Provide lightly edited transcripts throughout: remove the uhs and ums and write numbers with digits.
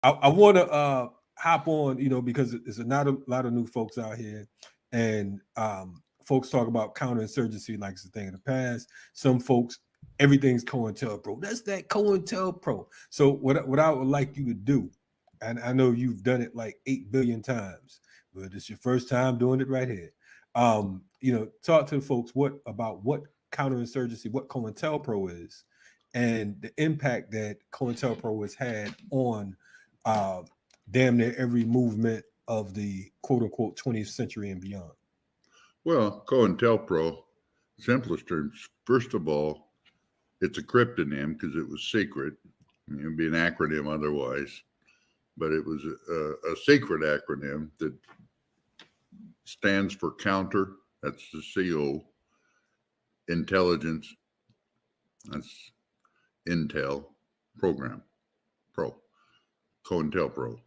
I want to hop on, because there's not a lot of new folks out here, and folks talk about counterinsurgency like it's a thing of the past. Some folks, everything's COINTELPRO. That's that COINTELPRO. So what I would like you to do, and I know you've done it like 8 billion times, but it's your first time doing it right here. Talk to the folks about what counterinsurgency, what COINTELPRO is, and the impact that COINTELPRO has had on uh, damn near every movement of the quote unquote 20th century and beyond. Well, COINTELPRO, simplest terms, first of all, it's a cryptonym because it was secret. It would be an acronym otherwise, but it was a secret acronym that stands for counter. That's the CO. Intelligence. That's Intel program. Pro. COINTELPRO.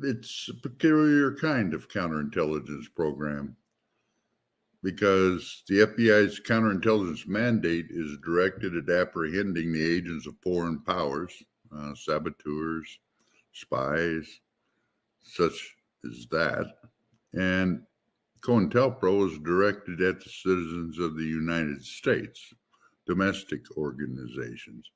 It's a peculiar kind of counterintelligence program because the FBI's counterintelligence mandate is directed at apprehending the agents of foreign powers, saboteurs, spies, such as that. And COINTELPRO is directed at the citizens of the United States, domestic organizations.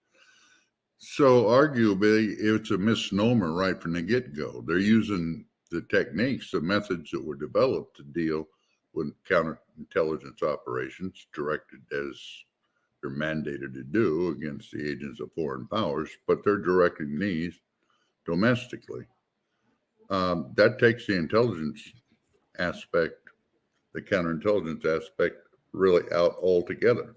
So arguably, it's a misnomer right from the get-go. They're using the techniques, the methods that were developed to deal with counterintelligence operations directed as they're mandated to do against the agents of foreign powers, but they're directing these domestically. That takes the intelligence aspect, the counterintelligence aspect, really out altogether.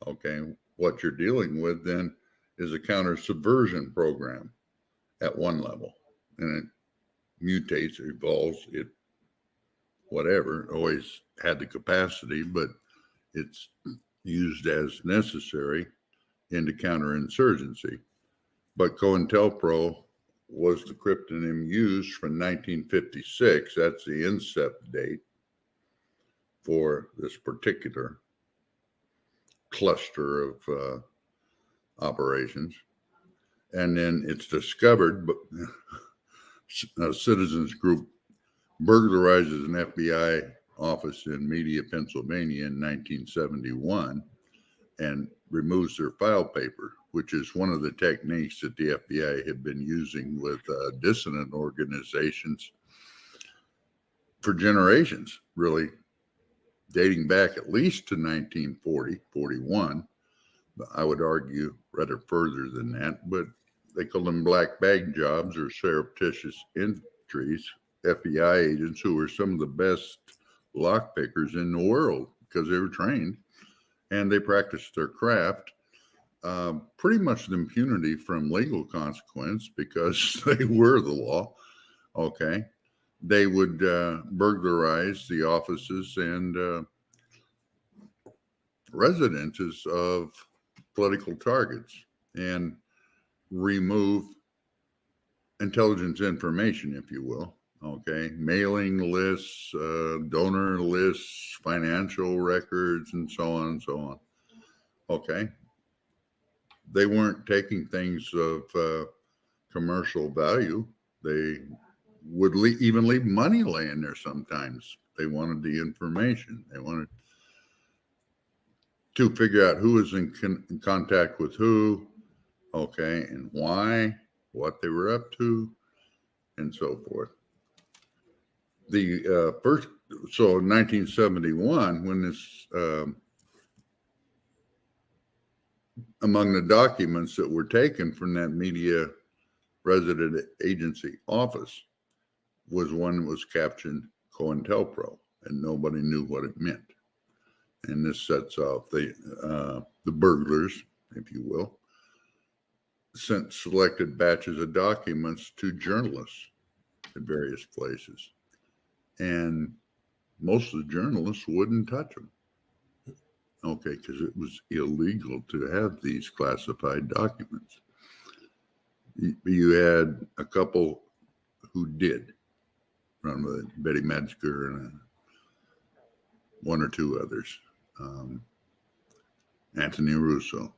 Okay, what you're dealing with then is a counter-subversion program at one level, and it mutates, evolves, it whatever, always had the capacity, but it's used as necessary into counterinsurgency. But COINTELPRO was the cryptonym used from 1956. That's the incept date for this particular cluster of operations. And then it's discovered, but a citizens group burglarizes an FBI office in Media, Pennsylvania in 1971 and removes their file paper, which is one of the techniques that the FBI had been using with dissident organizations for generations, really dating back at least to 1940, 41. I would argue rather further than that, but they call them black bag jobs or surreptitious entries. FBI agents who were some of the best lockpickers in the world because they were trained and they practiced their craft, pretty much with impunity from legal consequence because they were the law. Okay. They would burglarize the offices and residences of political targets and remove intelligence information, if you will. Okay, mailing lists, donor lists, financial records, and so on and so on. Okay, they weren't taking things of commercial value. They would even leave money laying there sometimes. They wanted the information. They wanted to figure out who was in contact with who, okay, and why, what they were up to, and so forth. The first, so in 1971, when this, among the documents that were taken from that media resident agency office was one that was captioned COINTELPRO, and nobody knew what it meant. And this sets off the burglars, if you will, sent selected batches of documents to journalists at various places. And most of the journalists wouldn't touch them. Okay, because it was illegal to have these classified documents. You had a couple who did run with it, Betty Metzger and one or two others, Anthony Russo.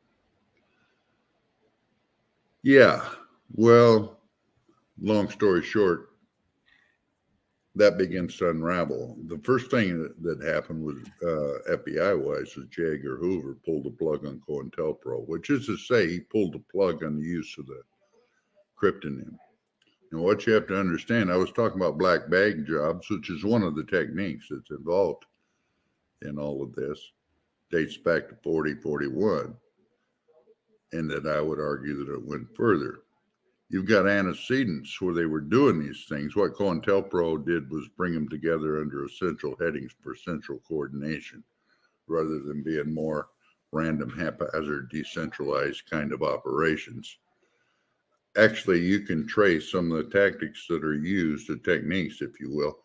Yeah, Well, long story short, that begins to unravel. The first thing that happened was FBI-wise was J. Edgar Hoover pulled the plug on COINTELPRO, which is to say he pulled the plug on the use of the cryptonym. And what you have to understand, I was talking about black bag jobs, which is one of the techniques that's involved in all of this, dates back to 41, and that I would argue that it went further. You've got antecedents where they were doing these things. What COINTELPRO did was bring them together under essential headings for central coordination, rather than being more random, haphazard, decentralized kind of operations. Actually, you can trace some of the tactics that are used, the techniques, if you will,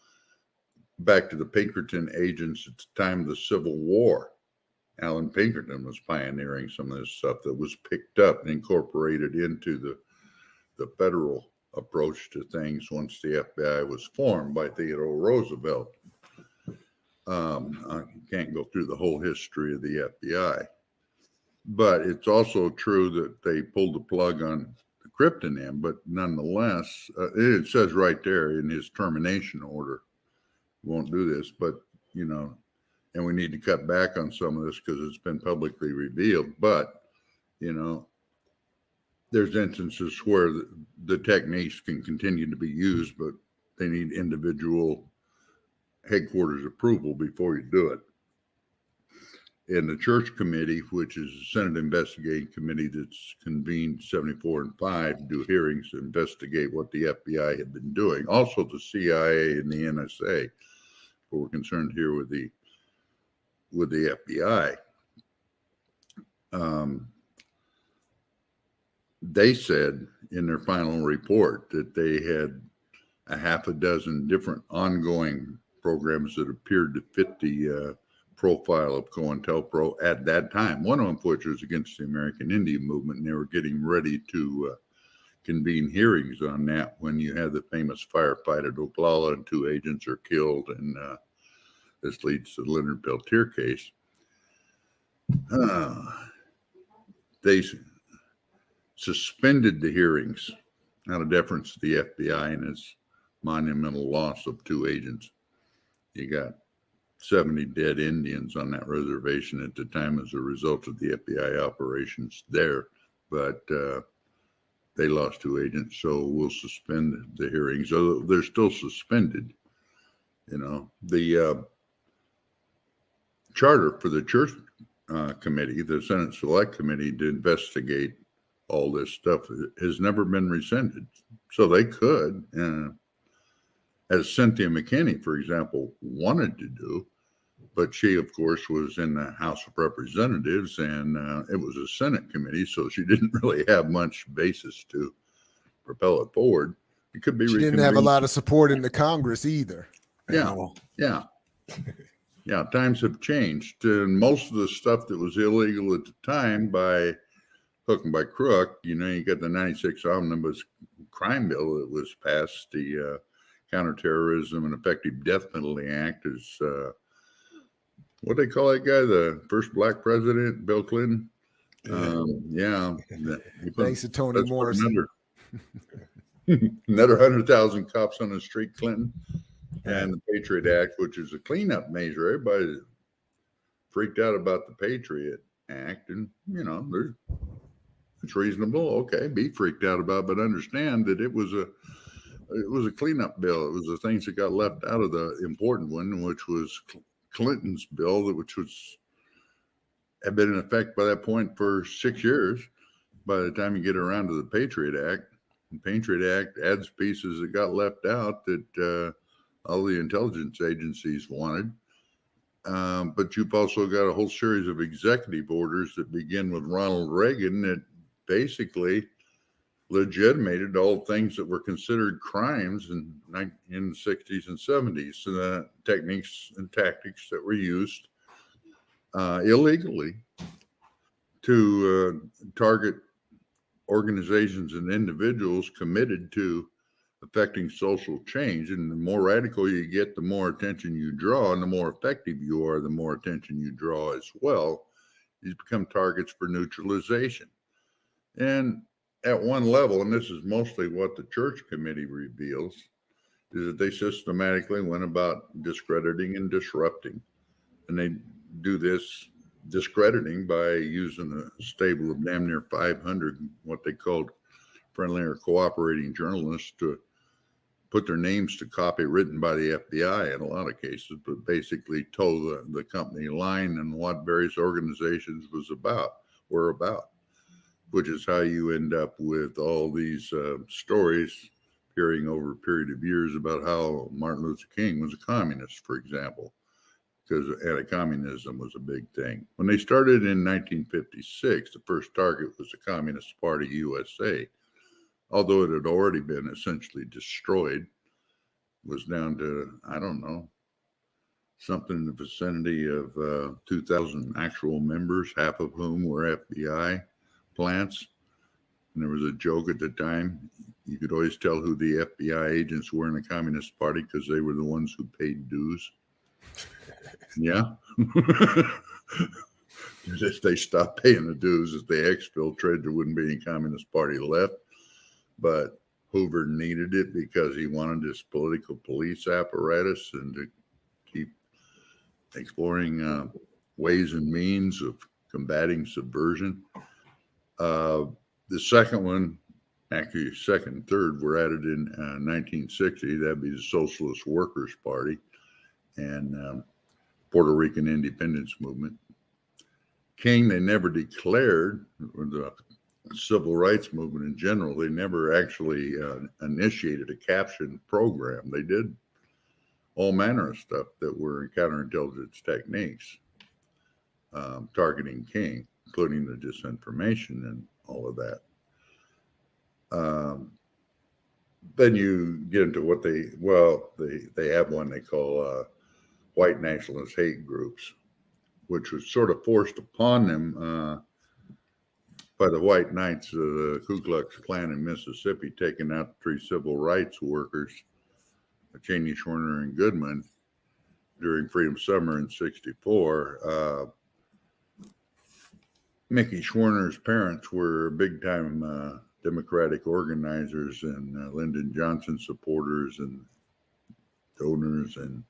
back to the Pinkerton agents at the time of the Civil War. Alan Pinkerton was pioneering some of this stuff that was picked up and incorporated into the federal approach to things once the FBI was formed by Theodore Roosevelt. I can't go through the whole history of the FBI, but it's also true that they pulled the plug on the cryptonym, but nonetheless, it says right there in his termination order, won't do this, but, you know, and we need to cut back on some of this because it's been publicly revealed, but, you know, there's instances where the techniques can continue to be used, but they need individual headquarters approval before you do it. And the Church Committee, which is a Senate investigating committee that's convened 74 and 5, do hearings to investigate what the FBI had been doing. Also the CIA and the NSA, but we're concerned here with the FBI. They said in their final report that they had a half a dozen different ongoing programs that appeared to fit the profile of COINTELPRO at that time, one of them which was against the American Indian movement, and they were getting ready to convene hearings on that when you had the famous firefight at Oglala and 2 agents are killed, and this leads to the Leonard Peltier case. They suspended the hearings out of deference to the FBI and its monumental loss of 2 agents. You got 70 dead Indians on that reservation at the time as a result of the FBI operations there, but they lost 2 agents, so we'll suspend the hearings. So they're still suspended. You know, the charter for the Church Committee, the Senate Select Committee to investigate all this stuff, has never been rescinded. So they could, as Cynthia McKinney, for example, wanted to do, but she, of course, was in the House of Representatives, and it was a Senate committee, so she didn't really have much basis to propel it forward. It could be. She didn't have a lot of support in the Congress either. Yeah, yeah. Yeah, times have changed, and most of the stuff that was illegal at the time, by hook and by crook, you know, you got the 96 Omnibus Crime Bill that was passed, the Counterterrorism and Effective Death Penalty Act is, what they call that guy, the first black president, Bill Clinton? Yeah. Thanks to Toni Morrison. Another 100,000 cops on the street, Clinton. And the Patriot Act, which is a cleanup measure. Everybody freaked out about the Patriot Act, and you know, it's reasonable. Okay, be freaked out about, but understand that it was a cleanup bill. It was the things that got left out of the important one, which was Clinton's bill, which had been in effect by that point for 6 years. By the time you get around to the Patriot Act, the Patriot Act adds pieces that got left out that all the intelligence agencies wanted. But you've also got a whole series of executive orders that begin with Ronald Reagan that basically legitimated all things that were considered crimes in the 60s and 70s. So the techniques and tactics that were used illegally to target organizations and individuals committed to affecting social change. And the more radical you get, the more attention you draw, and the more effective you are, the more attention you draw as well. These become targets for neutralization. And at one level, and this is mostly what the church committee reveals, is that they systematically went about discrediting and disrupting. And they do this discrediting by using a stable of damn near 500, what they called friendly or cooperating journalists, to put their names to copy written by the FBI in a lot of cases, but basically toe the company line and what various organizations were about, which is how you end up with all these stories appearing over a period of years about how Martin Luther King was a communist, for example, because anti-communism was a big thing. When they started in 1956, the first target was the Communist Party USA, although it had already been essentially destroyed. It was down to, I don't know, something in the vicinity of 2,000 actual members, half of whom were FBI plants. And there was a joke at the time. You could always tell who the FBI agents were in the Communist Party because they were the ones who paid dues. Yeah. If they stopped paying the dues, if they exfiltrated, there wouldn't be any Communist Party left. But Hoover needed it because he wanted this political police apparatus and to keep exploring ways and means of combating subversion. The second one, actually second and third, were added in 1960. That'd be the Socialist Workers Party and Puerto Rican independence movement. King, they never declared, or the civil rights movement in general, they never actually initiated a caption program. They did all manner of stuff that were counterintelligence techniques targeting King, including the disinformation and all of that. Then you get into what they have one they call white nationalist hate groups, which was sort of forced upon them by the white knights of the Ku Klux Klan in Mississippi, taking out 3 civil rights workers, Cheney, Schwerner, and Goodman, during Freedom Summer in '64. Mickey Schwerner's parents were big-time Democratic organizers and Lyndon Johnson supporters and donors, and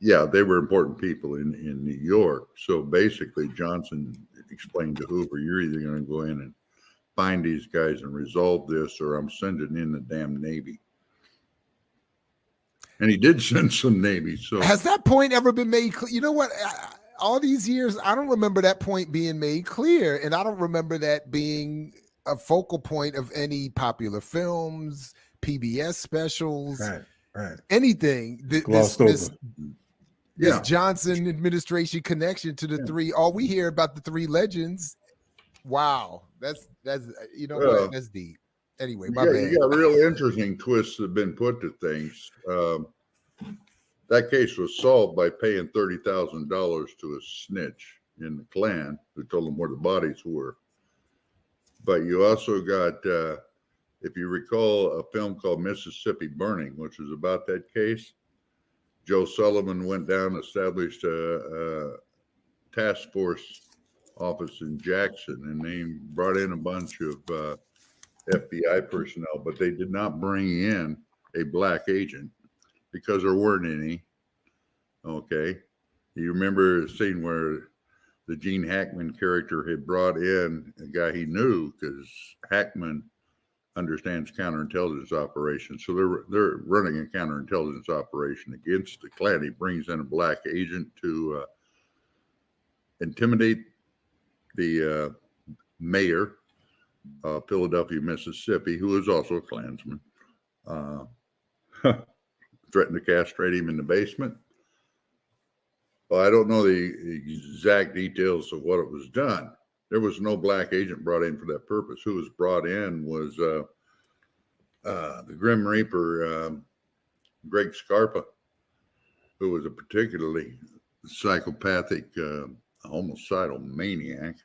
yeah, they were important people in New York. So basically, Johnson explained to Hoover, "You're either going to go in and find these guys and resolve this, or I'm sending in the damn Navy." And he did send some Navy. So has that point ever been made clear? You know what? All these years, I don't remember that point being made clear, and I don't remember that being a focal point of any popular films, PBS specials, right. anything. This Johnson administration connection to the three. All we hear about the 3 legends. Wow, that's you know what? That's deep. Anyway, my bad. You got real interesting twists that have been put to things. That case was solved by paying $30,000 to a snitch in the Klan who told them where the bodies were. But you also got, if you recall, a film called Mississippi Burning, which was about that case. Joe Sullivan went down, established a task force office in Jackson, and they brought in a bunch of FBI personnel, but they did not bring in a black agent because there weren't any. Okay. You remember the scene where the Gene Hackman character had brought in a guy he knew, because Hackman understands counterintelligence operations. So they're running a counterintelligence operation against the Klan. He brings in a black agent to intimidate the mayor of Philadelphia, Mississippi, who is also a Klansman. Threatened to castrate him in the basement. Well, I don't know the exact details of what it was done. There was no black agent brought in for that purpose. Who was brought in was the Grim Reaper, Greg Scarpa, who was a particularly psychopathic, homicidal maniac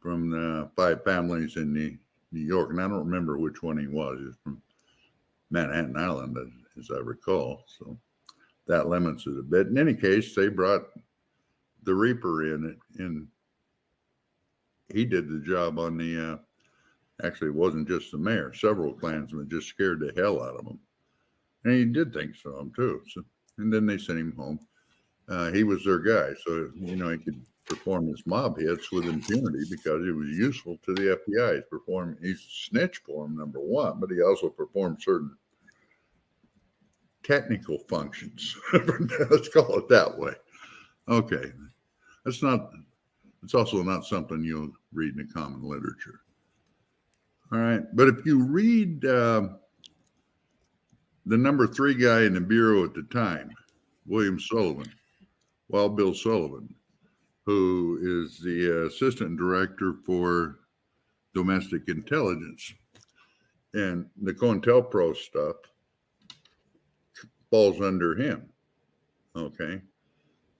from the 5 families in New York. And I don't remember which one he was. He was from Manhattan Island, as I recall. So that limits it a bit. In any case, they brought the Reaper in it, and he did the job on the Actually, it wasn't just the mayor. Several Klansmen just scared the hell out of him. And he did things to them too. So, and then they sent him home. He was their guy. So, you know, he could perform his mob hits with impunity because it was useful to the FBI. He's snitch for him, number one, but he also performed certain technical functions. Let's call it that way. Okay. It's also not something you'll read in the common literature. All right. But if you read the number 3 guy in the Bureau at the time, William Sullivan, Wild Bill Sullivan, who is the assistant director for domestic intelligence, and the COINTELPRO stuff falls under him. Okay.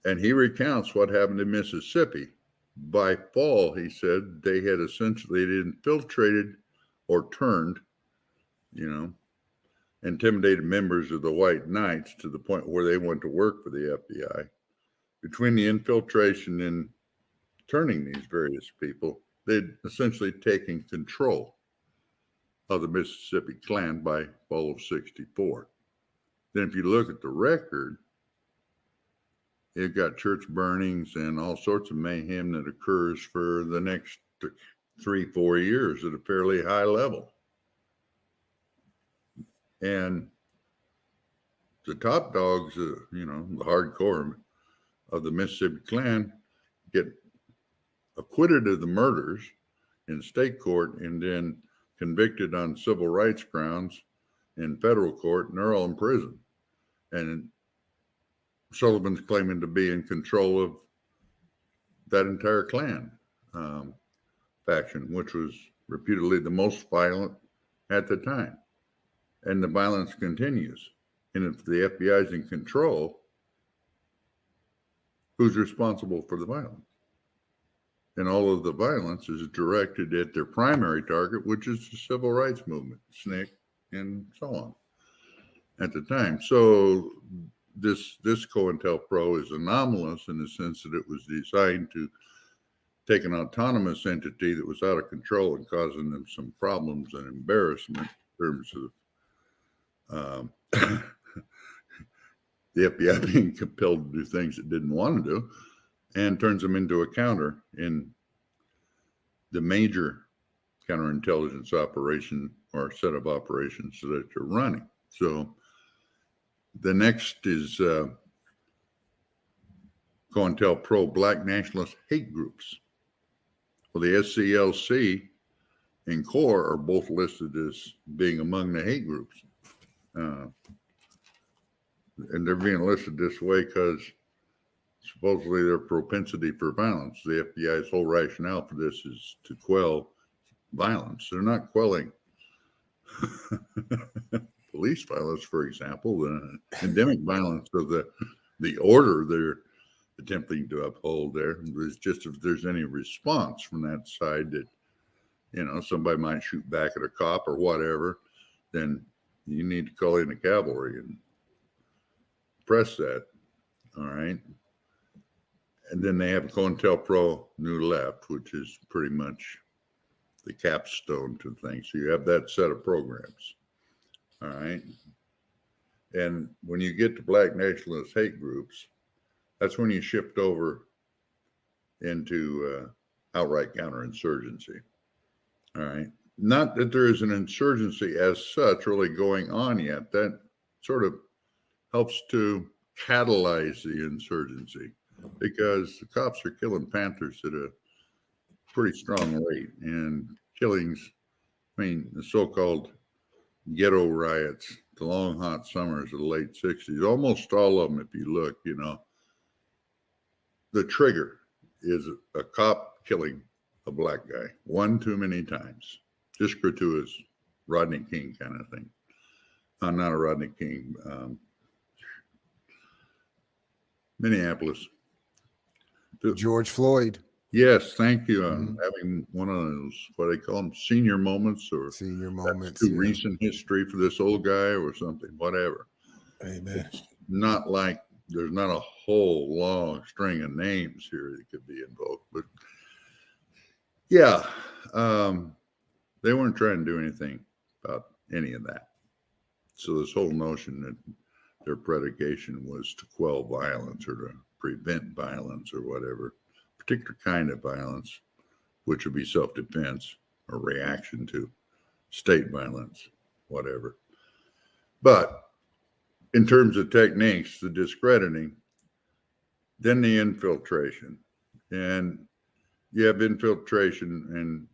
And he recounts what happened in Mississippi. By fall, he said they had essentially infiltrated or turned, you know, intimidated members of the White Knights to the point where they went to work for the FBI. Between the infiltration and turning these various people, they'd essentially taken control of the Mississippi Klan by fall of '64. Then if you look at the record, you've got church burnings and all sorts of mayhem that occurs for the next 3-4 years at a fairly high level. And the top dogs, you know, the hardcore of the Mississippi Klan get acquitted of the murders in state court and then convicted on civil rights grounds in federal court, and they're all in prison. And Sullivan's claiming to be in control of that entire Klan faction, which was reputedly the most violent at the time. And the violence continues. And if the FBI is in control, who's responsible for the violence? And all of the violence is directed at their primary target, which is the civil rights movement, SNCC, and so on at the time. So this COINTELPRO is anomalous in the sense that it was designed to take an autonomous entity that was out of control and causing them some problems and embarrassment in terms of the FBI being compelled to do things it didn't want to do, and turns them into a counter in the major counterintelligence operation or set of operations that you're running. So the next is COINTELPRO Black Nationalist Hate Groups. Well, the SCLC and CORE are both listed as being among the hate groups. And they're being listed this way because supposedly their propensity for violence. The FBI's whole rationale for this is to quell violence. They're not quelling police violence, for example, the endemic violence of the order they're attempting to uphold there. It's just if there's any response from that side that, you know, somebody might shoot back at a cop or whatever, then you need to call in the cavalry and press that. All right. And then they have COINTELPRO New Left, which is pretty much the capstone to things. So you have that set of programs. All right. And when you get to Black Nationalist Hate Groups, that's when you shift over into outright counterinsurgency. All right. Not that there is an insurgency as such really going on yet. That sort of helps to catalyze the insurgency because the cops are killing Panthers at a pretty strong rate. And killings, I mean, the so-called ghetto riots, the long hot summers of the late 60s, almost all of them, if you look, you know, the trigger is a cop killing a black guy one too many times. Just gratuitous Rodney King kind of thing. Not a Rodney King. Minneapolis. George Floyd. Yes, thank you. I'm having one of those, what they call them, senior moments or senior moments. Too recent history for this old guy or something, whatever. Amen. It's not like there's not a whole long string of names here that could be invoked, but yeah, They weren't trying to do anything about any of that. So this whole notion that their predication was to quell violence or to prevent violence or whatever, particular kind of violence, which would be self-defense or reaction to state violence, whatever. But in terms of techniques, the discrediting, then the infiltration. And you have infiltration and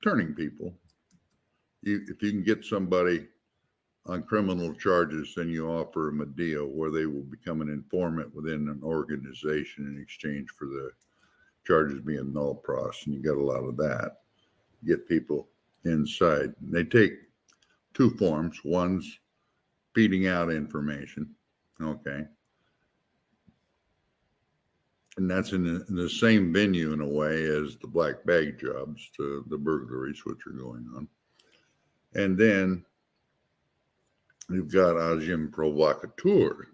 turning people. If you can get somebody on criminal charges, then you offer them a deal where they will become an informant within an organization in exchange for the charges being null pros. And you got a lot of that. You get people inside. And they take two forms. One's feeding out information. Okay. And that's in the same venue in a way as the black bag jobs, the burglaries, which are going on. And then you've got agent provocateur,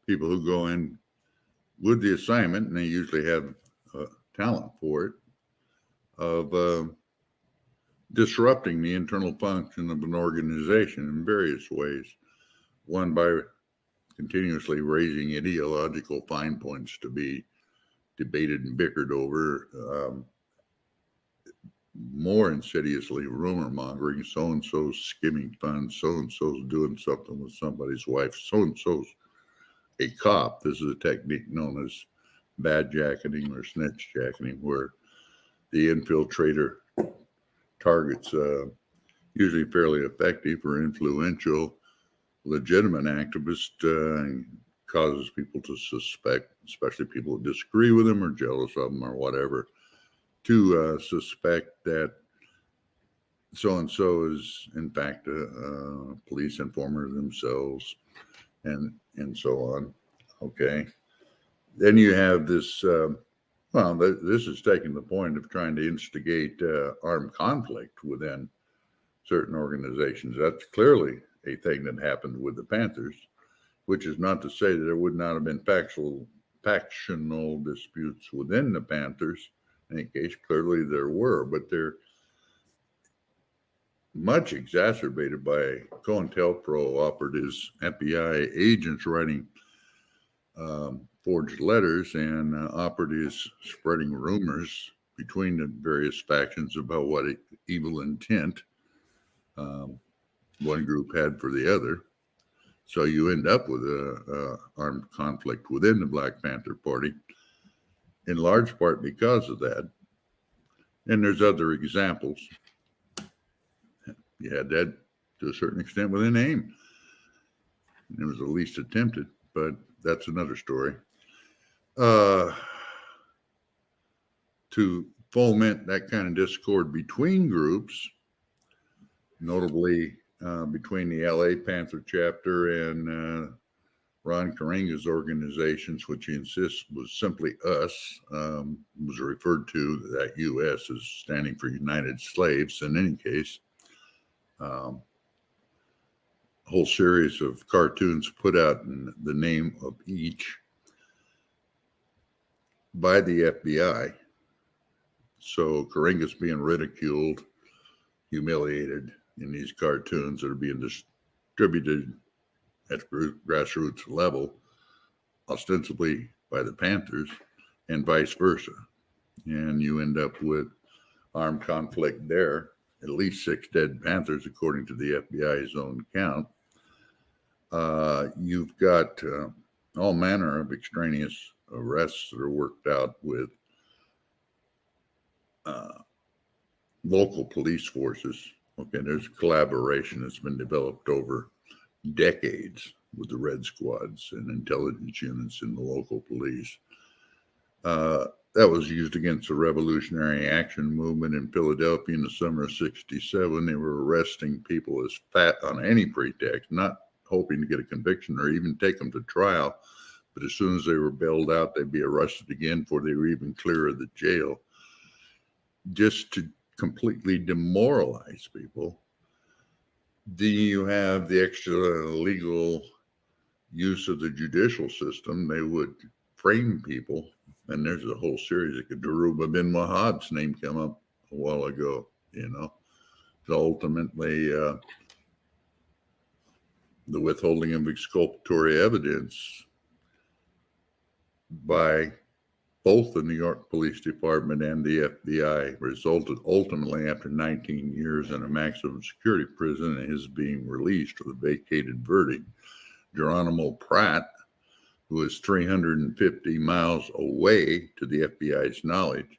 people who go in with the assignment, and they usually have talent for it, of disrupting the internal function of an organization in various ways. One, by continuously raising ideological fine points to be debated and bickered over, more insidiously rumor mongering, so-and-so's skimming funds, so-and-so's doing something with somebody's wife, so-and-so's a cop. This is a technique known as bad jacketing or snitch jacketing, where the infiltrator targets usually fairly effective or influential legitimate activist, and causes people to suspect, especially people who disagree with them or jealous of them or whatever, to suspect that so-and-so is in fact a police informer themselves, and so on. Okay. Then you have this, this is taking the point of trying to instigate armed conflict within certain organizations. That's clearly a thing that happened with the Panthers, which is not to say that there would not have been factional disputes within the Panthers. In any case, clearly there were, but they're much exacerbated by COINTELPRO operatives, FBI agents writing forged letters, and operatives spreading rumors between the various factions about what evil intent one group had for the other. So you end up with a armed conflict within the Black Panther Party, in large part because of that. And there's other examples. You had that to a certain extent within AIM. It was the least attempted, but that's another story. To foment that kind of discord between groups, notably between the LA Panther chapter and Ron Karenga's organizations, which he insists was simply US, was referred to, that US as standing for United Slaves. In any case, a whole series of cartoons put out in the name of each by the FBI. So Karenga's being ridiculed, humiliated in these cartoons that are being distributed at grassroots level, ostensibly by the Panthers, and vice versa. And you end up with armed conflict there, at least 6 dead Panthers, according to the FBI's own count. You've got all manner of extraneous arrests that are worked out with local police forces. Okay, there's collaboration that's been developed over decades with the Red Squads and intelligence units in the local police. That was used against the Revolutionary Action Movement in Philadelphia in the summer of '67. They were arresting people as fat on any pretext, not hoping to get a conviction or even take them to trial. But as soon as they were bailed out, they'd be arrested again before they were even clear of the jail, just to completely demoralize people. Then you have the extra legal use of the judicial system. They would frame people, and there's a whole series. Daruba bin Wahhab's name came up a while ago, to ultimately the withholding of exculpatory evidence by both the New York Police Department and the FBI resulted ultimately, after 19 years in a maximum security prison and his being released with a vacated verdict, Geronimo Pratt, who was 350 miles away, to the FBI's knowledge,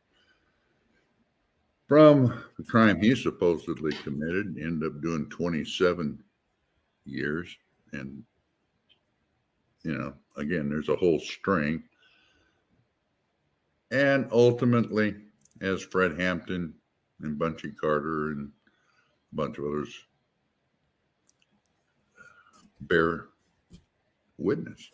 from the crime he supposedly committed, ended up doing 27 years. And, you know, again, there's a whole string. And ultimately, as Fred Hampton and Bunchy Carter and a bunch of others bear witness,